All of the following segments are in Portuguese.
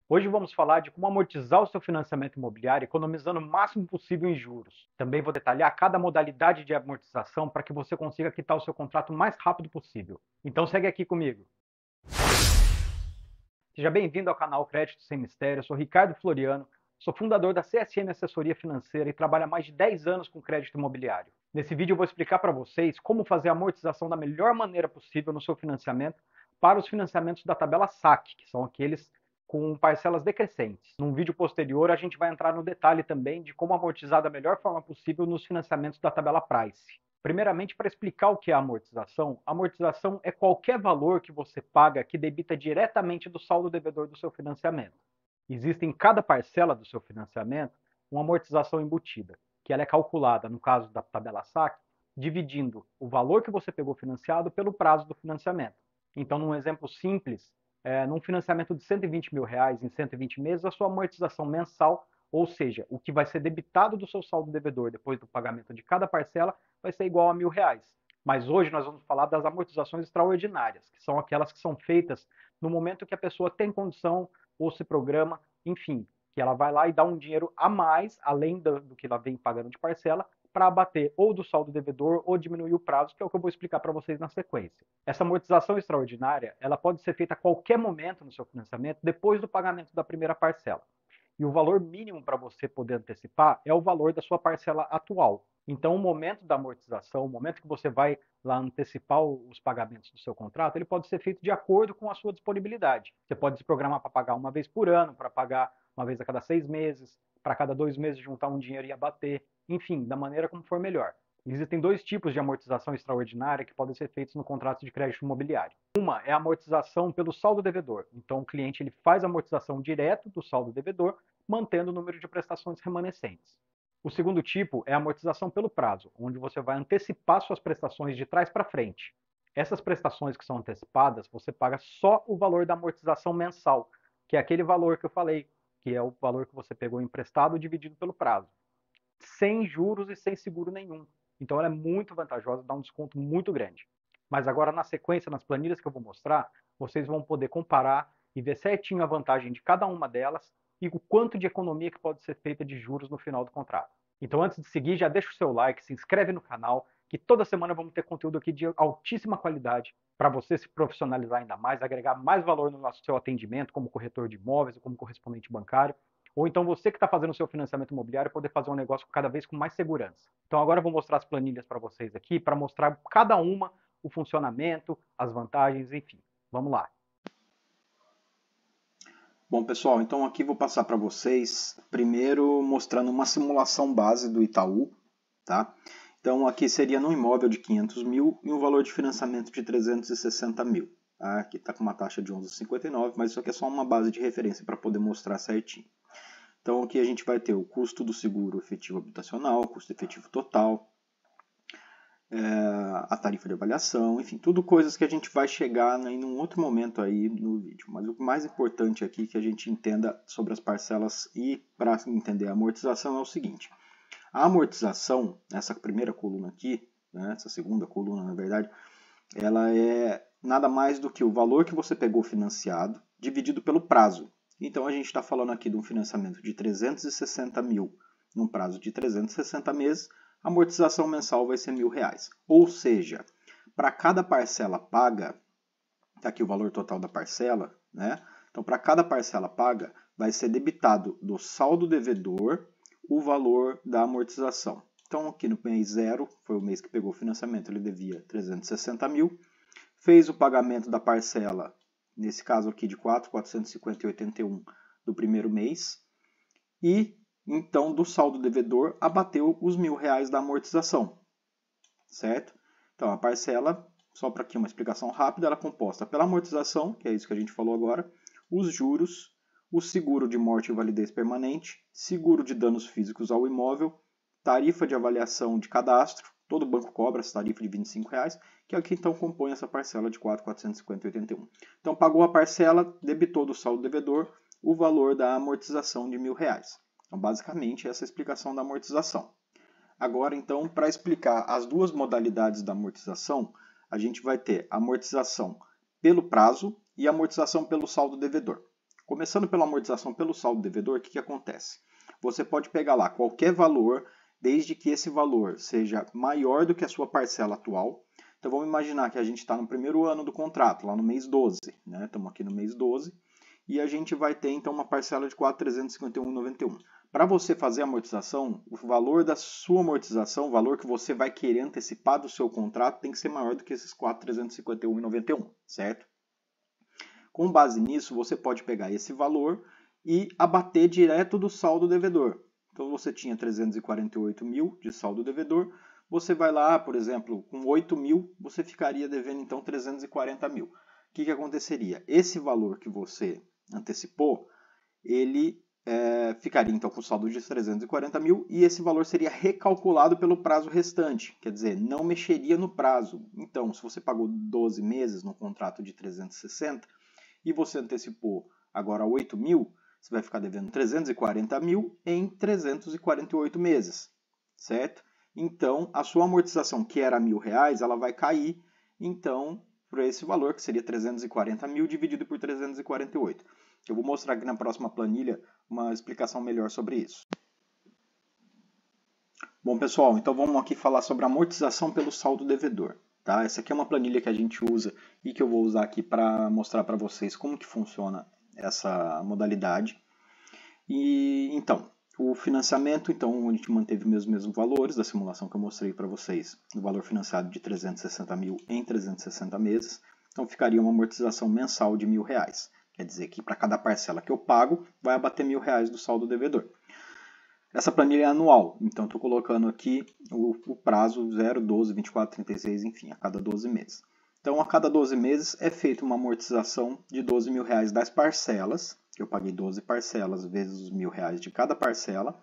Hoje vamos falar de como amortizar o seu financiamento imobiliário economizando o máximo possível em juros. Também vou detalhar cada modalidade de amortização para que você consiga quitar o seu contrato o mais rápido possível. Então segue aqui comigo. Seja bem-vindo ao canal Crédito Sem Mistério. Eu sou Ricardo Floriano, sou fundador da CSM Assessoria Financeira e trabalho há mais de 10 anos com crédito imobiliário. Nesse vídeo eu vou explicar para vocês como fazer a amortização da melhor maneira possível no seu financiamento para os financiamentos da tabela SAC, que são aqueles com parcelas decrescentes. Num vídeo posterior a gente vai entrar no detalhe também de como amortizar da melhor forma possível nos financiamentos da tabela Price. Primeiramente, para explicar o que é a amortização é qualquer valor que você paga que debita diretamente do saldo devedor do seu financiamento. Existe em cada parcela do seu financiamento uma amortização embutida, que ela é calculada, no caso da tabela SAC, dividindo o valor que você pegou financiado pelo prazo do financiamento. Então, num exemplo simples, num financiamento de R$ 120 mil em 120 meses, a sua amortização mensal, ou seja, o que vai ser debitado do seu saldo devedor depois do pagamento de cada parcela, vai ser igual a R$ 1.000. Mas hoje nós vamos falar das amortizações extraordinárias, que são aquelas que são feitas no momento que a pessoa tem condição ou se programa, enfim, que ela vai lá e dá um dinheiro a mais, além do que ela vem pagando de parcela, para abater ou do saldo devedor ou diminuir o prazo, que é o que eu vou explicar para vocês na sequência. Essa amortização extraordinária, ela pode ser feita a qualquer momento no seu financiamento, depois do pagamento da primeira parcela. E o valor mínimo para você poder antecipar é o valor da sua parcela atual. Então, o momento da amortização, o momento que você vai lá antecipar os pagamentos do seu contrato, ele pode ser feito de acordo com a sua disponibilidade. Você pode se programar para pagar uma vez por ano, para pagar uma vez a cada 6 meses, para cada 2 meses juntar um dinheiro e abater, enfim, da maneira como for melhor. Existem dois tipos de amortização extraordinária que podem ser feitos no contrato de crédito imobiliário. Uma é a amortização pelo saldo devedor. Então, o cliente ele faz a amortização direto do saldo devedor, mantendo o número de prestações remanescentes. O segundo tipo é a amortização pelo prazo, onde você vai antecipar suas prestações de trás para frente. Essas prestações que são antecipadas, você paga só o valor da amortização mensal, que é aquele valor que eu falei, que é o valor que você pegou emprestado dividido pelo prazo, sem juros e sem seguro nenhum. Então ela é muito vantajosa, dá um desconto muito grande. Mas agora na sequência, nas planilhas que eu vou mostrar, vocês vão poder comparar e ver certinho a vantagem de cada uma delas e o quanto de economia que pode ser feita de juros no final do contrato. Então antes de seguir, já deixa o seu like, se inscreve no canal, que toda semana vamos ter conteúdo aqui de altíssima qualidade para você se profissionalizar ainda mais, agregar mais valor no seu atendimento como corretor de imóveis ou como correspondente bancário, ou então você que está fazendo o seu financiamento imobiliário poder fazer um negócio cada vez com mais segurança. Então agora eu vou mostrar as planilhas para vocês aqui, para mostrar cada uma o funcionamento, as vantagens, enfim. Vamos lá. Bom, pessoal, então aqui vou passar para vocês, primeiro mostrando uma simulação base do Itaú, tá? Então aqui seria num imóvel de 500 mil e um valor de financiamento de 360 mil. Tá? Aqui está com uma taxa de 11,59, mas isso aqui é só uma base de referência para poder mostrar certinho. Então aqui a gente vai ter o custo do seguro efetivo habitacional, o custo efetivo total, a tarifa de avaliação, enfim, tudo coisas que a gente vai chegar em um outro momento aí no vídeo. Mas o mais importante aqui que a gente entenda sobre as parcelas e para entender a amortização é o seguinte. A amortização, essa primeira coluna aqui, né, essa segunda coluna na verdade, ela é nada mais do que o valor que você pegou financiado dividido pelo prazo. Então a gente está falando aqui de um financiamento de 360 mil num prazo de 360 meses, a amortização mensal vai ser R$ 1.000. Ou seja, para cada parcela paga, está aqui o valor total da parcela, né? Então, para cada parcela paga, vai ser debitado do saldo devedor o valor da amortização. Então, aqui no mês 0, foi o mês que pegou o financiamento, ele devia 360 mil, fez o pagamento da parcela, nesse caso aqui de 4.450,81 do primeiro mês, e então do saldo devedor abateu os R$ 1.000 da amortização, certo? Então a parcela, só para aqui uma explicação rápida, ela é composta pela amortização, que é isso que a gente falou agora, os juros, o seguro de morte e validez permanente, seguro de danos físicos ao imóvel, tarifa de avaliação de cadastro, todo banco cobra essa tarifa de R$ 25, que é o que então compõe essa parcela de 4.450,81. Então pagou a parcela, debitou do saldo devedor o valor da amortização de R$ 1.000. Então, basicamente, essa é a explicação da amortização. Agora, então, para explicar as duas modalidades da amortização, a gente vai ter a amortização pelo prazo e a amortização pelo saldo devedor. Começando pela amortização pelo saldo devedor, o que acontece? Você pode pegar lá qualquer valor, desde que esse valor seja maior do que a sua parcela atual. Então vamos imaginar que a gente está no primeiro ano do contrato, lá no mês 12, né? Estamos aqui no mês 12, e a gente vai ter então uma parcela de R$ 4.351,91. Para você fazer a amortização, o valor da sua amortização, o valor que você vai querer antecipar do seu contrato, tem que ser maior do que esses R$ 4.351,91, certo? Com base nisso, você pode pegar esse valor e abater direto do saldo devedor. Então você tinha 348 mil de saldo devedor, você vai lá, por exemplo, com 8 mil, você ficaria devendo então 340 mil. O que aconteceria? Esse valor que você antecipou, ele ficaria então com o saldo de 340 mil e esse valor seria recalculado pelo prazo restante, quer dizer, não mexeria no prazo. Então, se você pagou 12 meses no contrato de 360, e você antecipou agora 8 mil, você vai ficar devendo 340 mil em 348 meses, certo? Então, a sua amortização, que era R$ 1.000, ela vai cair, então, para esse valor, que seria 340 mil dividido por 348. Eu vou mostrar aqui na próxima planilha uma explicação melhor sobre isso. Bom, pessoal, então vamos aqui falar sobre a amortização pelo saldo devedor. Tá? Essa aqui é uma planilha que a gente usa e que eu vou usar aqui para mostrar para vocês como que funciona essa modalidade. E então, o financiamento, então a gente manteve os mesmos valores da simulação que eu mostrei para vocês, no valor financiado de 360 mil em 360 meses. Então ficaria uma amortização mensal de R$ 1.000. Quer dizer que para cada parcela que eu pago, vai abater R$ 1.000 do saldo devedor. Essa planilha é anual, então estou colocando aqui o prazo 0, 12, 24, 36, enfim, a cada 12 meses. Então, a cada 12 meses é feita uma amortização de R$ 12.000 das parcelas, que eu paguei 12 parcelas vezes os R$ 1.000 de cada parcela,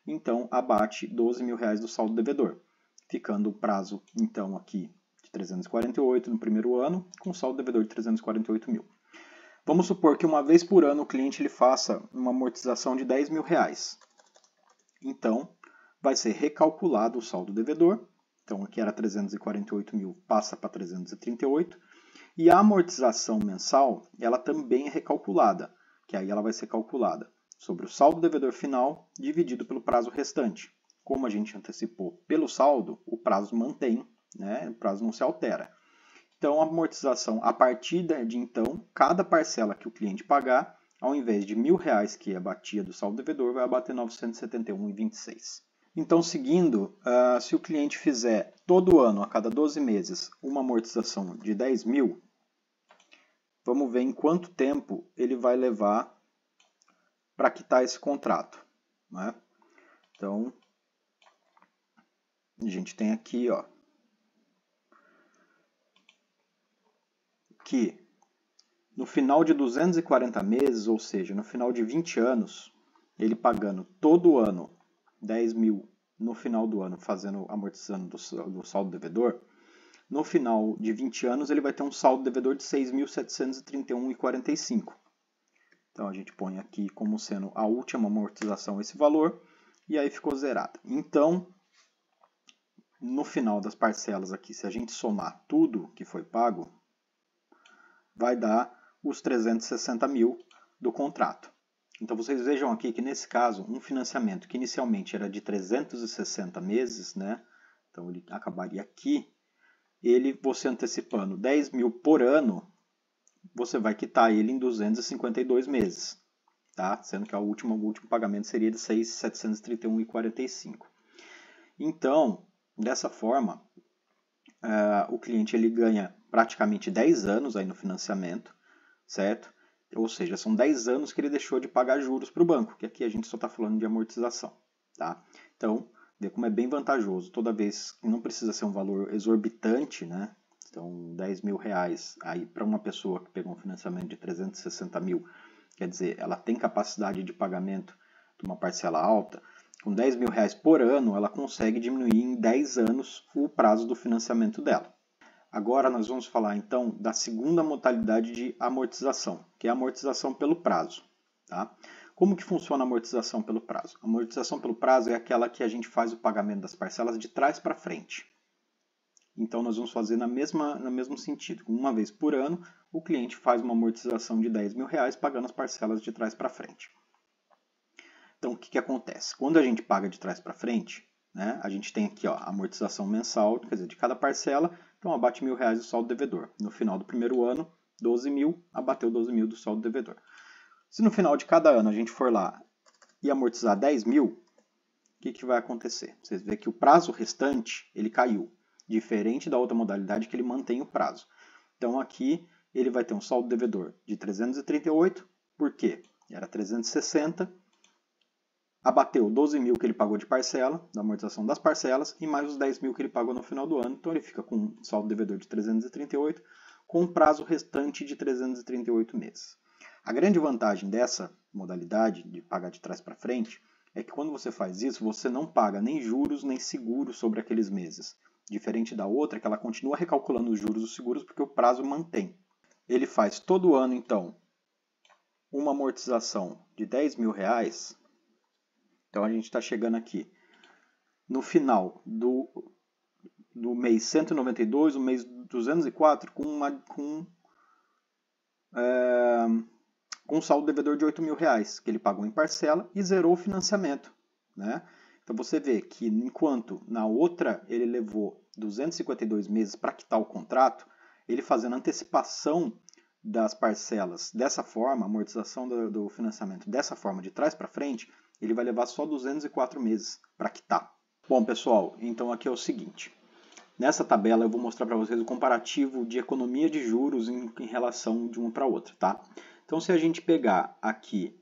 então abate R$ 12.000 do saldo devedor, ficando o prazo, então, aqui de 348 no primeiro ano, com saldo devedor de 348 mil. Vamos supor que uma vez por ano o cliente ele faça uma amortização de R$ 10.000. Então, vai ser recalculado o saldo devedor. Então, aqui era 348 mil, passa para 338. E a amortização mensal, ela também é recalculada, que aí ela vai ser calculada sobre o saldo devedor final dividido pelo prazo restante. Como a gente antecipou pelo saldo, o prazo mantém, né? O prazo não se altera. Então, a amortização, a partir de então, cada parcela que o cliente pagar, ao invés de R$ 1.000 que abatia do saldo devedor, vai abater R$ 971,26. Então, seguindo, se o cliente fizer todo ano, a cada 12 meses, uma amortização de 10 mil, vamos ver em quanto tempo ele vai levar para quitar esse contrato. Né? Então, a gente tem aqui, ó, que no final de 240 meses, ou seja, no final de 20 anos, ele pagando todo ano 10 mil no final do ano, amortizando do saldo devedor, no final de 20 anos ele vai ter um saldo devedor de 6.731,45. Então a gente põe aqui como sendo a última amortização esse valor, e aí ficou zerado. Então, no final das parcelas aqui, se a gente somar tudo que foi pago, vai dar os 360 mil do contrato. Então vocês vejam aqui que nesse caso, um financiamento que inicialmente era de 360 meses, né? Então ele acabaria aqui, você antecipando 10 mil por ano, você vai quitar ele em 252 meses, tá? Sendo que o último pagamento seria de 6.731,45. Então, dessa forma, o cliente ele ganha praticamente 10 anos aí no financiamento, certo? Ou seja, são 10 anos que ele deixou de pagar juros para o banco, que aqui a gente só está falando de amortização. Tá? Então, vê como é bem vantajoso. Toda vez que não precisa ser um valor exorbitante, né? Então, R$ 10.000 aí para uma pessoa que pegou um financiamento de 360 mil, quer dizer, ela tem capacidade de pagamento de uma parcela alta, com R$ 10.000 por ano, ela consegue diminuir em 10 anos o prazo do financiamento dela. Agora nós vamos falar então da segunda modalidade de amortização, que é a amortização pelo prazo. Tá? Como que funciona a amortização pelo prazo? A amortização pelo prazo é aquela que a gente faz o pagamento das parcelas de trás para frente. Então nós vamos fazer no mesmo sentido. Uma vez por ano, o cliente faz uma amortização de R$10.000 pagando as parcelas de trás para frente. Então, o que acontece? Quando a gente paga de trás para frente, né, a gente tem aqui a amortização mensal, quer dizer, de cada parcela, então abate R$1.000 do saldo devedor. No final do primeiro ano, 12.000, abateu 12.000 do saldo devedor. Se no final de cada ano a gente for lá e amortizar 10.000, o que vai acontecer? Vocês veem que o prazo restante ele caiu, diferente da outra modalidade que ele mantém o prazo. Então aqui ele vai ter um saldo devedor de 338, por quê? Era 360, abateu 12.000 que ele pagou de parcela, da amortização das parcelas, e mais os 10.000 que ele pagou no final do ano. Então ele fica com um saldo devedor de 338, com um prazo restante de 338 meses. A grande vantagem dessa modalidade de pagar de trás para frente é que quando você faz isso, você não paga nem juros nem seguros sobre aqueles meses. Diferente da outra, que ela continua recalculando os juros dos seguros porque o prazo mantém. Ele faz todo ano, então, uma amortização de R$10.000. Então a gente está chegando aqui no final do mês 192, o mês 204, com um saldo devedor de R$8.000, que ele pagou em parcela e zerou o financiamento, né? Então você vê que enquanto na outra ele levou 252 meses para quitar o contrato, ele fazendo antecipação das parcelas dessa forma, amortização do financiamento dessa forma, de trás para frente, ele vai levar só 204 meses para quitar. Bom, pessoal, então aqui é o seguinte. Nessa tabela eu vou mostrar para vocês o comparativo de economia de juros em relação de uma para outra, tá? Então, se a gente pegar aqui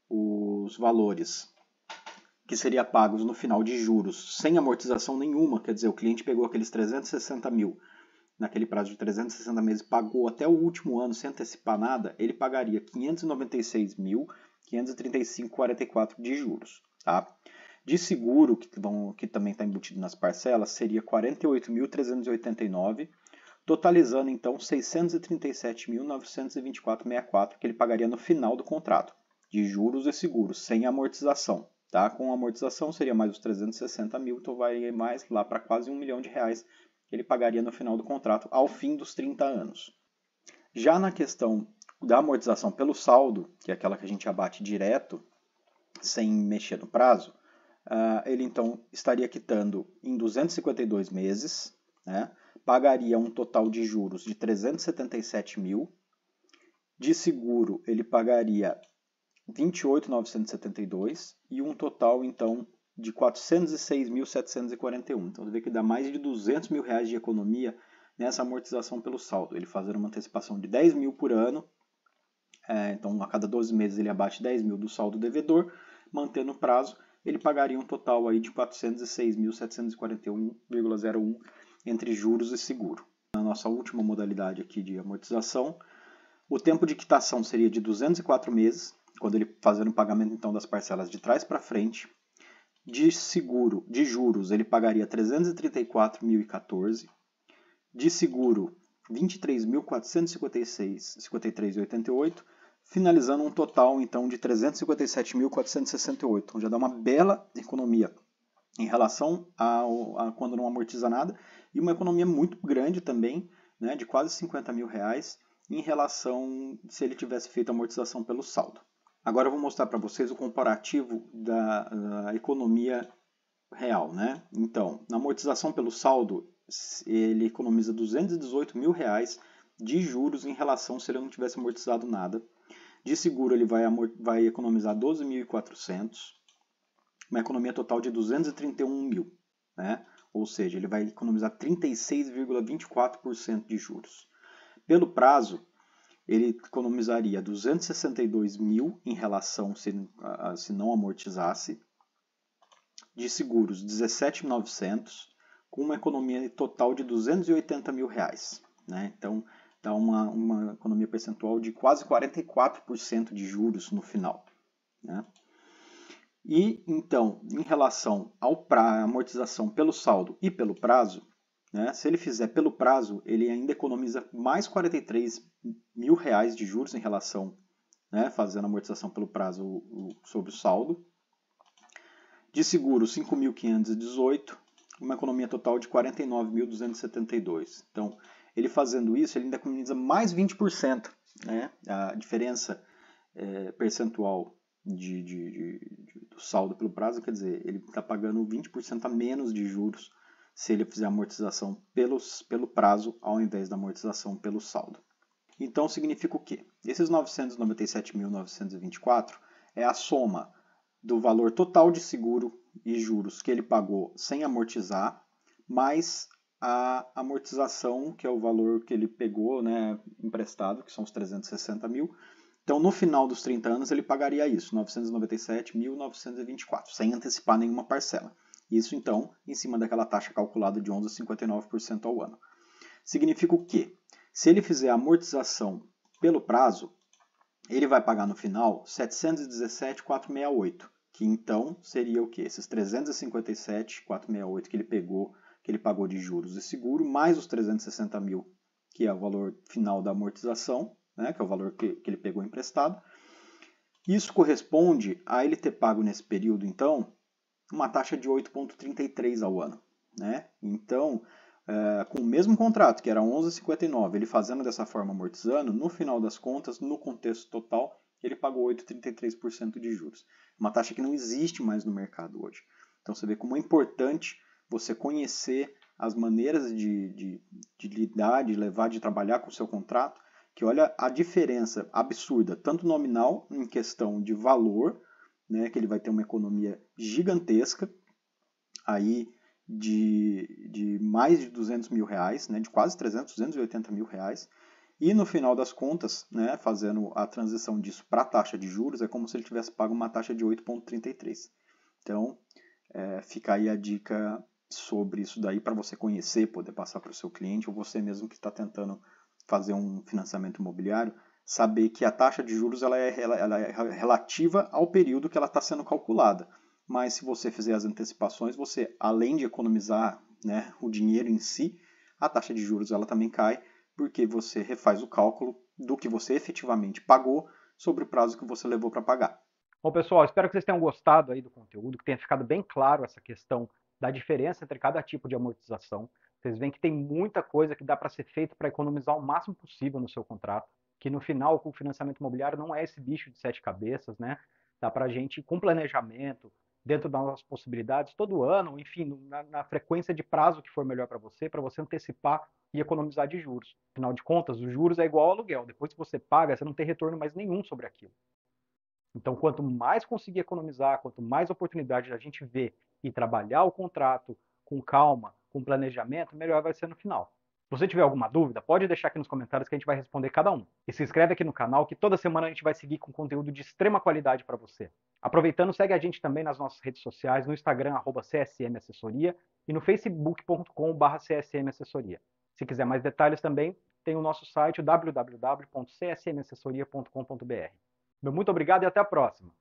os valores que seriam pagos no final de juros sem amortização nenhuma, quer dizer, o cliente pegou aqueles 360 mil naquele prazo de 360 meses, pagou até o último ano sem antecipar nada, ele pagaria 596.535,44 de juros, tá? De seguro, que também está embutido nas parcelas, seria 48.389, totalizando então 637.924,64 que ele pagaria no final do contrato, de juros e seguros, sem amortização. Tá? Com amortização seria mais os 360 mil, então vai mais lá para quase R$1 milhão que ele pagaria no final do contrato, ao fim dos 30 anos. Já na questão da amortização pelo saldo, que é aquela que a gente abate direto, sem mexer no prazo, ele então estaria quitando em 252 meses, né? Pagaria um total de juros de 377 mil, de seguro ele pagaria 28.972 e um total então de 406.741. Então você vê que dá mais de R$200 mil de economia nessa amortização pelo saldo. Ele fazendo uma antecipação de 10 mil por ano, então a cada 12 meses ele abate 10 mil do saldo devedor, mantendo o prazo, ele pagaria um total aí de 406.741,01 entre juros e seguro. Na nossa última modalidade aqui de amortização, o tempo de quitação seria de 204 meses, quando ele fazendo o pagamento então das parcelas de trás para frente. De seguro, de juros, ele pagaria 334.014. De seguro, 23.453,88, finalizando um total então de 357.468. Então já dá uma bela economia em relação a quando não amortiza nada, e uma economia muito grande também, né, de quase R$50 mil em relação se ele tivesse feito a amortização pelo saldo. Agora eu vou mostrar para vocês o comparativo da economia real, né? Então, na amortização pelo saldo, ele economiza R$218 mil de juros em relação se ele não tivesse amortizado nada. De seguro, ele vai economizar 12.400, uma economia total de 231 mil, né? Ou seja, ele vai economizar 36,24% de juros. Pelo prazo, ele economizaria 262 mil em relação se não amortizasse. De seguros, 17.900, com uma economia total de 280 mil reais, né? Então, dá uma economia percentual de quase 44% de juros no final, né? E, então, em relação à amortização pelo saldo e pelo prazo, né, se ele fizer pelo prazo, ele ainda economiza mais 43 mil reais de juros em relação, né, fazendo a amortização pelo prazo sobre o saldo. De seguro, 5.518, uma economia total de 49.272. Então, ele fazendo isso, ele ainda economiza mais 20%, né? A diferença percentual do saldo pelo prazo, quer dizer, ele está pagando 20% a menos de juros se ele fizer amortização pelo prazo ao invés da amortização pelo saldo. Então significa o quê? Esses 997.924 é a soma do valor total de seguro e juros que ele pagou sem amortizar, mais a amortização, que é o valor que ele pegou, né, emprestado, que são os 360 mil. Então, no final dos 30 anos, ele pagaria isso, 997.924, sem antecipar nenhuma parcela. Isso, então, em cima daquela taxa calculada de 11,59% ao ano. Significa o quê? Se ele fizer a amortização pelo prazo, ele vai pagar no final 717.468, que então seria o quê? Esses 357.468 que ele pagou de juros e seguro, mais os 360 mil, que é o valor final da amortização, né, que é o valor que ele pegou emprestado. Isso corresponde a ele ter pago nesse período, então, uma taxa de 8,33 ao ano, né? Então, com o mesmo contrato, que era 11,59, ele fazendo dessa forma amortizando, no final das contas, no contexto total, ele pagou 8,33% de juros. Uma taxa que não existe mais no mercado hoje. Então você vê como é importante você conhecer as maneiras de lidar, de levar, de trabalhar com o seu contrato, que olha a diferença absurda, tanto nominal, em questão de valor, né, que ele vai ter uma economia gigantesca, aí de mais de 200 mil reais, né, de quase 280 mil reais, e no final das contas, né, fazendo a transição disso para a taxa de juros, é como se ele tivesse pago uma taxa de 8,33. Então, fica aí a dica sobre isso daí para você conhecer, poder passar para o seu cliente, ou você mesmo que está tentando fazer um financiamento imobiliário, saber que a taxa de juros ela é relativa ao período que ela está sendo calculada. Mas se você fizer as antecipações, você, além de economizar, né, o dinheiro em si, a taxa de juros ela também cai, porque você refaz o cálculo do que você efetivamente pagou sobre o prazo que você levou para pagar. Bom, pessoal, espero que vocês tenham gostado aí do conteúdo, que tenha ficado bem claro essa questão da diferença entre cada tipo de amortização. Vocês veem que tem muita coisa que dá para ser feita para economizar o máximo possível no seu contrato, que no final, com o financiamento imobiliário, não é esse bicho de 7 cabeças, né? Dá para a gente, com planejamento, dentro das nossas possibilidades, todo ano, enfim, na frequência de prazo que for melhor para você antecipar e economizar de juros. Afinal de contas, os juros é igual ao aluguel. Depois que você paga, você não tem retorno mais nenhum sobre aquilo. Então, quanto mais conseguir economizar, quanto mais oportunidade a gente vê e trabalhar o contrato com calma, com planejamento, melhor vai ser no final. Se você tiver alguma dúvida, pode deixar aqui nos comentários que a gente vai responder cada um. E se inscreve aqui no canal que toda semana a gente vai seguir com conteúdo de extrema qualidade para você. Aproveitando, segue a gente também nas nossas redes sociais, no Instagram, @CSM Assessoria, e no facebook.com/CSM Assessoria. Se quiser mais detalhes também, tem o nosso site www.csmassessoria.com.br. Muito obrigado e até a próxima.